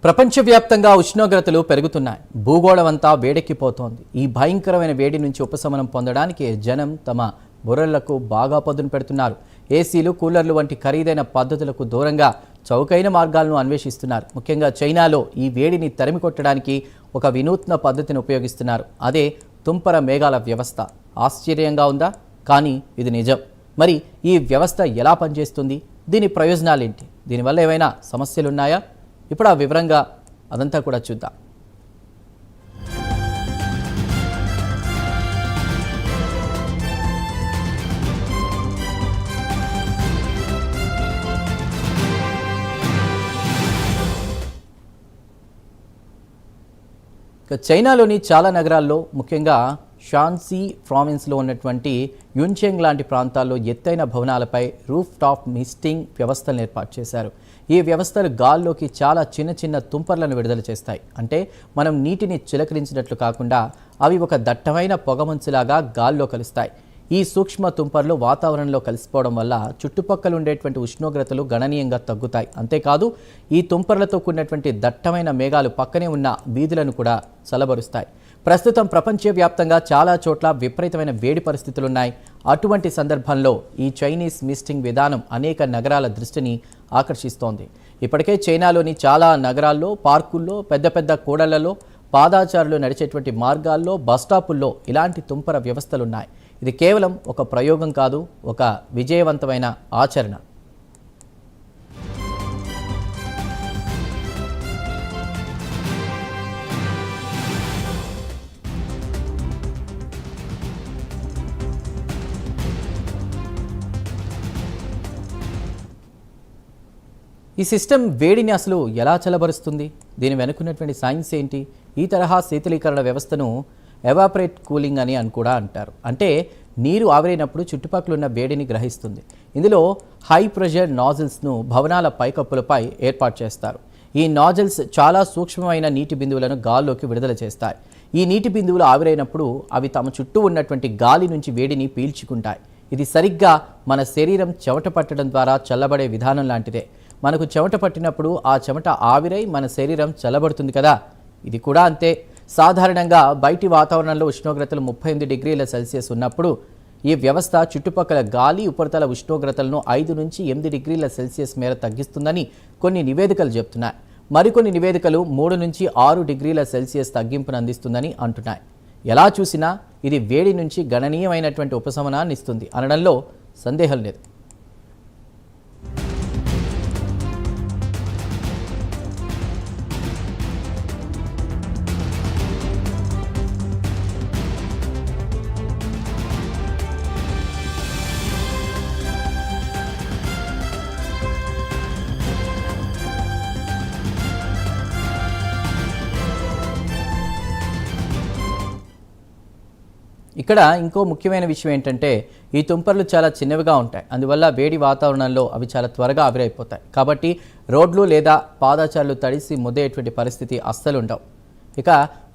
ప్రపంచవ్యాప్తంగా ఉష్ణోగ్రతలు పెరుగుతున్నాయి. భూగోళమంతా వేడెక్కిపోతోంది. ఈ భయంకరమైన వేడి నుంచి ఉపశమనం పొందడానికి జనం తమ బుర్రలకు బాగా పదును పెడుతున్నారు. ఏసీలు, కూలర్లు వంటి ఖరీదైన పద్ధతులకు దూరంగా చౌకైన మార్గాలను అన్వేషిస్తున్నారు. ముఖ్యంగా చైనాలో ఈ వేడిని తరిమి కొట్టడానికి ఒక వినూత్న పద్ధతిని ఉపయోగిస్తున్నారు. అదే తుంపర మేఘాల వ్యవస్థ. ఆశ్చర్యంగా ఉందా? కానీ ఇది నిజం. మరి ఈ వ్యవస్థ ఎలా పనిచేస్తుంది? దీని ప్రయోజనాలేంటి? దీనివల్ల ఏమైనా సమస్యలున్నాయా? ఇప్పుడు ఆ వివరంగా అదంతా కూడా చూద్దాం. చైనాలోని చాలా నగరాల్లో, ముఖ్యంగా షాన్సీ ప్రావిన్స్లో ఉన్నటువంటి యున్చెంగ్ లాంటి ప్రాంతాల్లో ఎత్తైన భవనాలపై రూఫ్ టాప్ మిస్టింగ్ వ్యవస్థలను ఏర్పాటు చేశారు. ఈ వ్యవస్థలు గాల్లోకి చాలా చిన్న చిన్న తుంపర్లను విడుదల చేస్తాయి. అంటే మనం నీటిని చిలకరించినట్లు కాకుండా అవి ఒక దట్టమైన పొగమంచులాగా గాల్లో కలుస్తాయి. ఈ సూక్ష్మ తుంపర్లు వాతావరణంలో కలిసిపోవడం వల్ల చుట్టుపక్కల ఉండేటువంటి ఉష్ణోగ్రతలు గణనీయంగా తగ్గుతాయి. అంతేకాదు, ఈ తుంపర్లతో కూడినటువంటి దట్టమైన మేఘాలు పక్కనే ఉన్న వీధులను కూడా చల్లబరుస్తాయి. ప్రస్తుతం ప్రపంచవ్యాప్తంగా చాలా చోట్ల విపరీతమైన వేడి పరిస్థితులున్నాయి. అటువంటి సందర్భంలో ఈ చైనీస్ మిస్టింగ్ విధానం అనేక నగరాల దృష్టిని ఆకర్షిస్తోంది. ఇప్పటికే చైనాలోని చాలా నగరాల్లో, పార్కుల్లో, పెద్ద పెద్ద కూడళ్లలో, పాదాచారులు నడిచేటువంటి మార్గాల్లో, బస్టాపుల్లో ఇలాంటి తుంపర వ్యవస్థలున్నాయి. ఇది కేవలం ఒక ప్రయోగం కాదు, ఒక విజయవంతమైన ఆచరణ. ఈ సిస్టమ్ వేడిని అసలు ఎలా చల్లబరుస్తుంది? దీని వెనుకున్నటువంటి సైన్స్ ఏంటి? ఈ తరహా శీతలీకరణ వ్యవస్థను ఎవాపరేట్ కూలింగ్ అని కూడా అంటారు. అంటే నీరు ఆవిరైనప్పుడు చుట్టుపక్కల ఉన్న వేడిని గ్రహిస్తుంది. ఇందులో హై ప్రెషర్ నాజిల్స్ను భవనాల పైకప్పులపై ఏర్పాటు చేస్తారు. ఈ నాజిల్స్ చాలా సూక్ష్మమైన నీటి బిందువులను గాల్లోకి విడుదల చేస్తాయి. ఈ నీటి బిందువులు ఆవిరైనప్పుడు అవి తమ చుట్టూ ఉన్నటువంటి గాలి నుంచి వేడిని పీల్చుకుంటాయి. ఇది సరిగ్గా మన శరీరం చెమట పట్టడం ద్వారా చల్లబడే విధానం లాంటిదే. మనకు చెమట పట్టినప్పుడు ఆ చెమట ఆవిరై మన శరీరం చల్లబడుతుంది కదా, ఇది కూడా అంతే. సాధారణంగా బయటి వాతావరణంలో ఉష్ణోగ్రతలు 38 డిగ్రీల సెల్సియస్ ఉన్నప్పుడు ఈ వ్యవస్థ చుట్టుపక్కల గాలి ఉపరితల ఉష్ణోగ్రతలను 5 నుంచి 8 డిగ్రీల సెల్సియస్ మేర తగ్గిస్తుందని కొన్ని నివేదికలు చెబుతున్నాయి. మరికొన్ని నివేదికలు 3 నుంచి 6 డిగ్రీల సెల్సియస్ తగ్గింపును అందిస్తుందని అంటున్నాయి. ఎలా చూసినా ఇది వేడి నుంచి గణనీయమైనటువంటి ఉపశమనాన్ని ఇస్తుంది అనడంలో సందేహం లేదు. ఇక్కడ ఇంకో ముఖ్యమైన విషయం ఏంటంటే, ఈ తుంపర్లు చాలా చిన్నవిగా ఉంటాయి. అందువల్ల వేడి వాతావరణంలో అవి చాలా త్వరగా ఆవిరైపోతాయి. కాబట్టి రోడ్లు లేదా పాదాచారులు తడిసి ముద్దేటువంటి పరిస్థితి అస్సలు ఉండవు. ఇక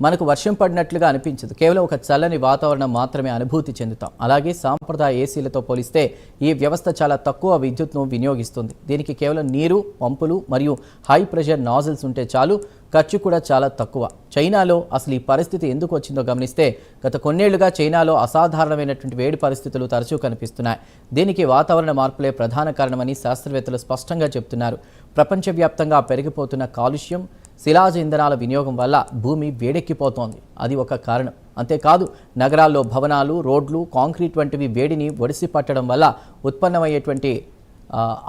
మనకు వర్షం పడినట్లుగా అనిపించదు. కేవలం ఒక చల్లని వాతావరణం మాత్రమే అనుభూతి చెందుతాం. అలాగే సాంప్రదాయ ఏసీలతో పోలిస్తే ఈ వ్యవస్థ చాలా తక్కువ విద్యుత్ను వినియోగిస్తుంది. దీనికి కేవలం నీరు, పంపులు మరియు హై ప్రెషర్ నాజిల్స్ ఉంటే చాలు. ఖర్చు కూడా చాలా తక్కువ. చైనాలో అసలు ఈ పరిస్థితి ఎందుకు వచ్చిందో గమనిస్తే, గత కొన్నేళ్లుగా చైనాలో అసాధారణమైనటువంటి వేడి పరిస్థితులు తరచూ కనిపిస్తున్నాయి. దీనికి వాతావరణ మార్పులే ప్రధాన కారణమని శాస్త్రవేత్తలు స్పష్టంగా చెబుతున్నారు. ప్రపంచవ్యాప్తంగా పెరిగిపోతున్న కాలుష్యం, శిలాజ ఇంధనాల వినియోగం వల్ల భూమి వేడెక్కిపోతోంది. అది ఒక కారణం. అంతేకాదు, నగరాల్లో భవనాలు, రోడ్లు, కాంక్రీట్ వంటివి వేడిని ఒడిసి పట్టడం వల్ల ఉత్పన్నమయ్యేటువంటి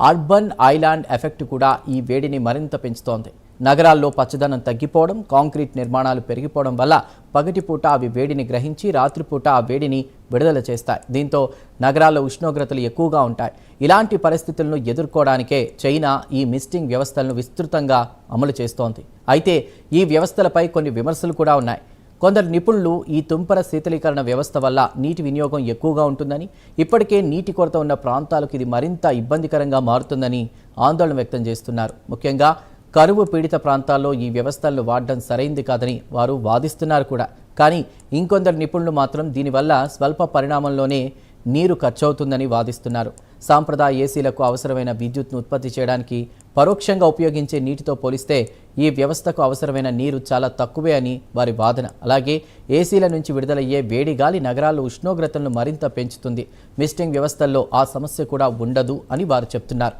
అర్బన్ ఐలాండ్ ఎఫెక్ట్ కూడా ఈ వేడిని మరింత పెంచుతోంది. నగరాల్లో పచ్చదనం తగ్గిపోవడం, కాంక్రీట్ నిర్మాణాలు పెరిగిపోవడం వల్ల పగటిపూట అవి వేడిని గ్రహించి రాత్రిపూట ఆ వేడిని విడుదల చేస్తాయి. దీంతో నగరాల్లో ఉష్ణోగ్రతలు ఎక్కువగా ఉంటాయి. ఇలాంటి పరిస్థితులను ఎదుర్కోవడానికే చైనా ఈ మిస్టింగ్ వ్యవస్థలను విస్తృతంగా అమలు చేస్తోంది. అయితే ఈ వ్యవస్థలపై కొన్ని విమర్శలు కూడా ఉన్నాయి. కొందరు నిపుణులు ఈ తుంపర శీతలీకరణ వ్యవస్థ వల్ల నీటి వినియోగం ఎక్కువగా ఉంటుందని, ఇప్పటికే నీటి కొరత ఉన్న ప్రాంతాలకు ఇది మరింత ఇబ్బందికరంగా మారుతుందని ఆందోళన వ్యక్తం చేస్తున్నారు. ముఖ్యంగా కరువు పీడిత ప్రాంతాల్లో ఈ వ్యవస్థలను వాడడం సరైంది కాదని వారు వాదిస్తున్నారు కూడా. కానీ ఇంకొందరు నిపుణులు మాత్రం దీనివల్ల స్వల్ప పరిణామంలోనే నీరు ఖర్చవుతుందని వాదిస్తున్నారు. సాంప్రదాయ ఏసీలకు అవసరమైన విద్యుత్ను ఉత్పత్తి చేయడానికి పరోక్షంగా ఉపయోగించే నీటితో పోలిస్తే ఈ వ్యవస్థకు అవసరమైన నీరు చాలా తక్కువే అని వారి వాదన. అలాగే ఏసీల నుంచి విడుదలయ్యే వేడి గాలి నగరాల్లో ఉష్ణోగ్రతలను మరింత పెంచుతుంది. మిస్టింగ్ వ్యవస్థల్లో ఆ సమస్య కూడా ఉండదు అని వారు చెప్తున్నారు.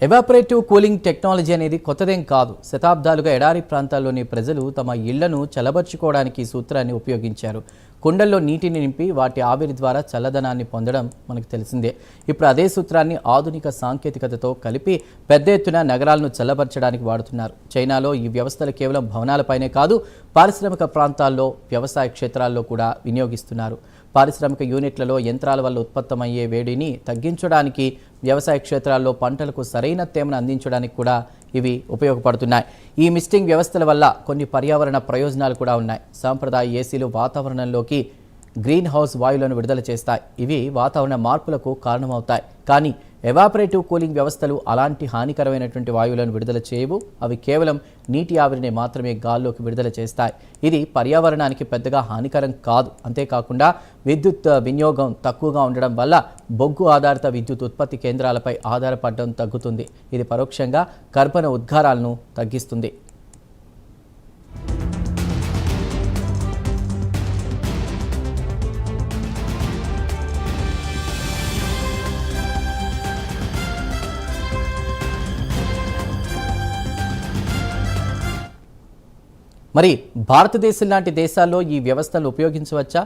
ఎవాపరేటివ్ కూలింగ్ టెక్నాలజీ అనేది కొత్తదేం కాదు. శతాబ్దాలుగా ఎడారి ప్రాంతాల్లోని ప్రజలు తమ ఇళ్లను చల్లబరుచుకోవడానికి ఈ సూత్రాన్ని ఉపయోగించారు. కుండల్లో నీటిని నింపి వాటి ఆవిరి ద్వారా చల్లదనాన్ని పొందడం మనకు తెలిసిందే. ఇప్పుడు అదే సూత్రాన్ని ఆధునిక సాంకేతికతతో కలిపి పెద్ద ఎత్తున నగరాలను చల్లబరచడానికి వాడుతున్నారు. చైనాలో ఈ వ్యవస్థలు కేవలం భవనాలపైనే కాదు, పారిశ్రామిక ప్రాంతాల్లో, వ్యవసాయ క్షేత్రాల్లో కూడా వినియోగిస్తున్నారు. పారిశ్రామిక యూనిట్లలో యంత్రాల వల్ల ఉత్పత్తమయ్యే వేడిని తగ్గించడానికి, వ్యవసాయ క్షేత్రాల్లో పంటలకు సరైన తేమను అందించడానికి కూడా ఇవి ఉపయోగపడుతున్నాయి. ఈ మిస్టింగ్ వ్యవస్థల వల్ల కొన్ని పర్యావరణ ప్రయోజనాలు కూడా ఉన్నాయి. సాంప్రదాయ ఏసీలు వాతావరణంలోకి గ్రీన్ హౌస్ వాయువులను విడుదల చేస్తాయి. ఇవి వాతావరణ మార్పులకు కారణమవుతాయి. కానీ ఎవాపరేటివ్ కూలింగ్ వ్యవస్థలు అలాంటి హానికరమైనటువంటి వాయువులను విడుదల చేయవు. అవి కేవలం నీటి ఆవిరిని మాత్రమే గాల్లోకి విడుదల చేస్తాయి. ఇది పర్యావరణానికి పెద్దగా హానికరం కాదు. అంతేకాకుండా విద్యుత్ వినియోగం తక్కువగా ఉండడం వల్ల బొగ్గు ఆధారిత విద్యుత్ ఉత్పత్తి కేంద్రాలపై ఆధారపడడం తగ్గుతుంది. ఇది పరోక్షంగా కర్బన ఉద్గారాలను తగ్గిస్తుంది. మరి భారతదేశం లాంటి దేశాల్లో ఈ వ్యవస్థలు ఉపయోగించవచ్చా?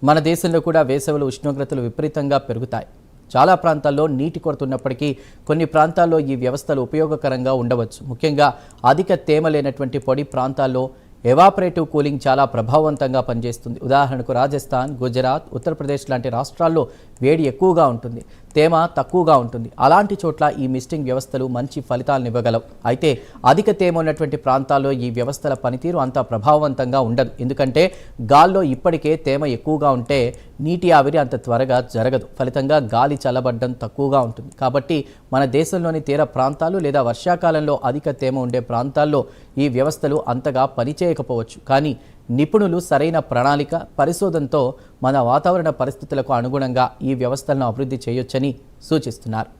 మన దేశంలో కూడా వేసవిలో ఉష్ణోగ్రతలు విపరీతంగా పెరుగుతాయి. చాలా ప్రాంతాల్లో నీటి కొరత ఉన్నప్పటికీ కొన్ని ప్రాంతాల్లో ఈ వ్యవస్థలు ఉపయోగకరంగా ఉండవచ్చు. ముఖ్యంగా అధిక తేమ లేనటువంటి పొడి ప్రాంతాల్లో ఎవాపరేటివ్ కూలింగ్ చాలా ప్రభావవంతంగా పనిచేస్తుంది. ఉదాహరణకు రాజస్థాన్, గుజరాత్, ఉత్తరప్రదేశ్ లాంటి రాష్ట్రాల్లో వేడి ఎక్కువగా ఉంటుంది, తేమ తక్కువగా ఉంటుంది. అలాంటి చోట్ల ఈ మిస్టింగ్ వ్యవస్థలు మంచి ఫలితాలను ఇవ్వగలవు. అయితే అధిక తేమ ఉన్నటువంటి ప్రాంతాల్లో ఈ వ్యవస్థల పనితీరు అంత ప్రభావవంతంగా ఉండదు. ఎందుకంటే గాల్లో ఇప్పటికే తేమ ఎక్కువగా ఉంటే నీటి ఆవిరి అంత త్వరగా జరగదు. ఫలితంగా గాలి చల్లబడడం తక్కువగా ఉంటుంది. కాబట్టి మన దేశంలోని తీర ప్రాంతాలు లేదా వర్షాకాలంలో అధిక తేమ ఉండే ప్రాంతాల్లో ఈ వ్యవస్థలు అంతగా పనిచేయకపోవచ్చు. కానీ నిపుణులు సరైన ప్రణాళిక, పరిశోధనతో మన వాతావరణ పరిస్థితులకు అనుగుణంగా ఈ వ్యవస్థలను అభివృద్ధి చేయొచ్చని సూచిస్తున్నారు.